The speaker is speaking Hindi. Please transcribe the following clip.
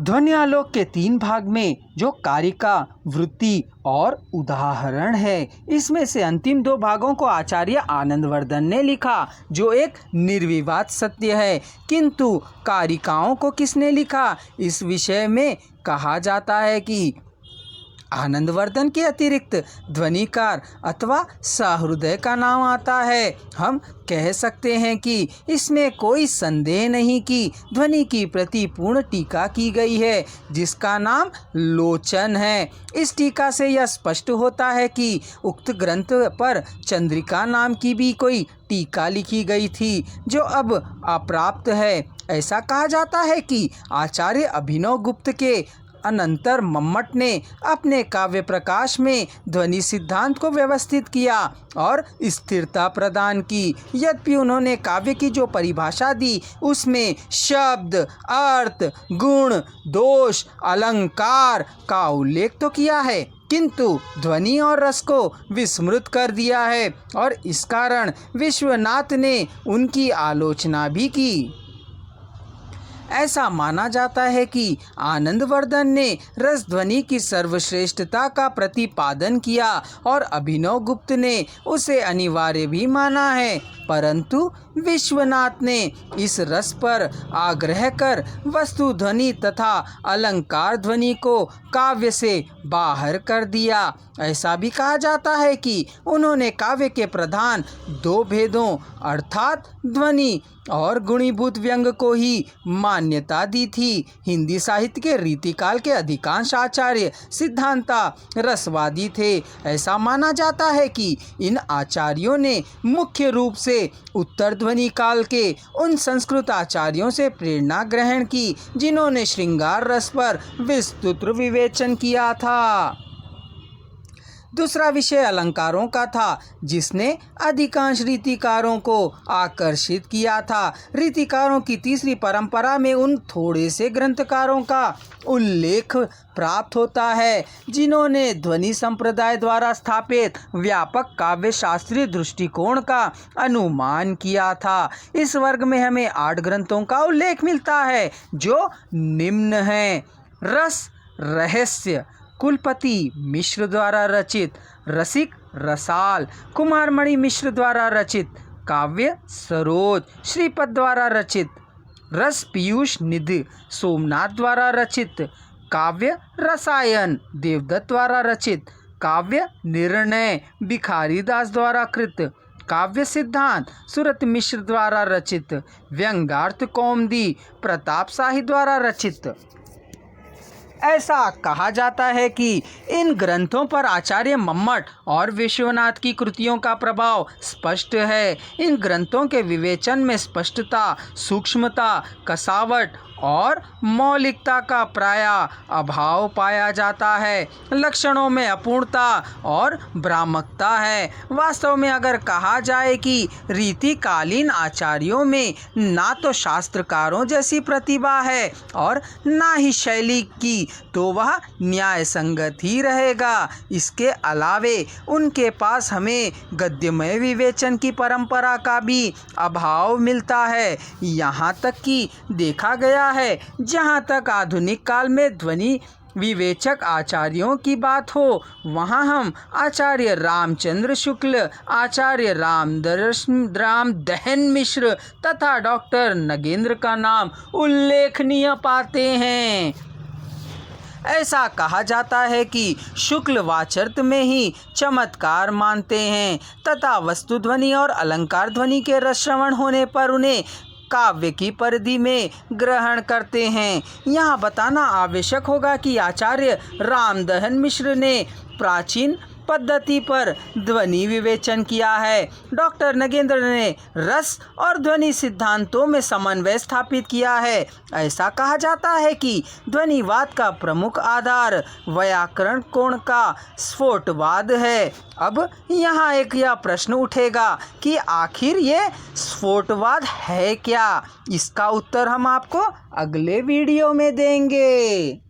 ध्वन्यालोक के 3 भाग में जो कारिका, वृत्ति और उदाहरण है, इसमें से अंतिम 2 भागों को आचार्य आनंदवर्धन ने लिखा, जो एक निर्विवाद सत्य है। किंतु कारिकाओं को किसने लिखा, इस विषय में कहा जाता है कि आनंदवर्धन के अतिरिक्त ध्वनिकार अथवा सहृदय का नाम आता है। हम कह सकते हैं कि इसमें कोई संदेह नहीं कि ध्वनि की प्रति पूर्ण टीका की गई है, जिसका नाम लोचन है। इस टीका से यह स्पष्ट होता है कि उक्त ग्रंथ पर चंद्रिका नाम की भी कोई टीका लिखी गई थी, जो अब अप्राप्त है। ऐसा कहा जाता है कि आचार्य अभिनव गुप्त के अनंतर मम्मट ने अपने काव्य प्रकाश में ध्वनि सिद्धांत को व्यवस्थित किया और स्थिरता प्रदान की। यद्यपि उन्होंने काव्य की जो परिभाषा दी, उसमें शब्द, अर्थ, गुण, दोष, अलंकार का उल्लेख तो किया है, किंतु ध्वनि और रस को विस्मृत कर दिया है, और इस कारण विश्वनाथ ने उनकी आलोचना भी की। ऐसा माना जाता है कि आनंदवर्धन ने रस ध्वनि की सर्वश्रेष्ठता का प्रतिपादन किया और अभिनव गुप्त ने उसे अनिवार्य भी माना है, परंतु विश्वनाथ ने इस रस पर आग्रह कर वस्तु ध्वनि तथा अलंकार ध्वनि को काव्य से बाहर कर दिया। ऐसा भी कहा जाता है कि उन्होंने काव्य के प्रधान 2 भेदों अर्थात ध्वनि और गुणीभूत व्यंग को ही मान्यता दी थी। हिंदी साहित्य के रीतिकाल के अधिकांश आचार्य सिद्धांता रसवादी थे। ऐसा माना जाता है कि इन आचार्यों ने मुख्य रूप से उत्तर ध्वनि काल के उन संस्कृत आचार्यों से प्रेरणा ग्रहण की, जिन्होंने श्रृंगार रस पर विस्तृत विवेचन किया था। दूसरा विषय अलंकारों का था, जिसने अधिकांश रीतिकारों को आकर्षित किया था। रीतिकारों की तीसरी परंपरा में उन थोड़े से ग्रंथकारों का उल्लेख प्राप्त होता है, जिन्होंने ध्वनि संप्रदाय द्वारा स्थापित व्यापक काव्य शास्त्रीय दृष्टिकोण का अनुमान किया था। इस वर्ग में हमें 8 ग्रंथों का उल्लेख मिलता है, जो निम्न हैं: रस रहस्य कुलपति मिश्र द्वारा रचित, रसिक रसाल कुमारमणि मिश्र द्वारा रचित, काव्य सरोज श्रीपद द्वारा रचित, रस पीयूष निधि सोमनाथ द्वारा रचित, काव्य रसायन देवदत्त द्वारा रचित, काव्य निर्णय भिखारी दास द्वारा कृत, काव्य सिद्धांत सूरत मिश्र द्वारा रचित, व्यंग्यार्थ कौमुदी प्रताप शाही द्वारा रचित। ऐसा कहा जाता है कि इन ग्रंथों पर आचार्य मम्मट और विश्वनाथ की कृतियों का प्रभाव स्पष्ट है। इन ग्रंथों के विवेचन में स्पष्टता, सूक्ष्मता, कसावट और मौलिकता का प्रायः अभाव पाया जाता है। लक्षणों में अपूर्णता और भ्रामकता है। वास्तव में अगर कहा जाए कि रीतिकालीन आचार्यों में ना तो शास्त्रकारों जैसी प्रतिभा है और ना ही शैली की, तो वह न्याय संगत ही रहेगा। इसके अलावे उनके पास हमें गद्यमय विवेचन की परंपरा का भी अभाव मिलता है। यहाँ तक कि देखा गया है, जहाँ तक आधुनिक काल में ध्वनि विवेचक आचार्यों की बात हो, वहाँ हम आचार्य रामचंद्र शुक्ल, आचार्य रामदहन मिश्र तथा डॉक्टर नगेंद्र का नाम उल्लेखनीय पाते हैं। ऐसा कहा जाता है कि शुक्ल वाचर्त में ही चमत्कार मानते हैं तथा वस्तु ध्वनि और अलंकार ध्वनि के रस श्रवण होने पर उन्हें काव्य की परिधि में ग्रहण करते हैं। यहाँ बताना आवश्यक होगा कि आचार्य रामदहन मिश्र ने प्राचीन पद्धति पर ध्वनि विवेचन किया है। डॉक्टर नगेंद्र ने रस और ध्वनि सिद्धांतों में समन्वय स्थापित किया है। ऐसा कहा जाता है कि ध्वनिवाद का प्रमुख आधार व्याकरण कोण का स्फोटवाद है। अब यहाँ एक यह प्रश्न उठेगा कि आखिर ये स्फोटवाद है क्या? इसका उत्तर हम आपको अगले वीडियो में देंगे।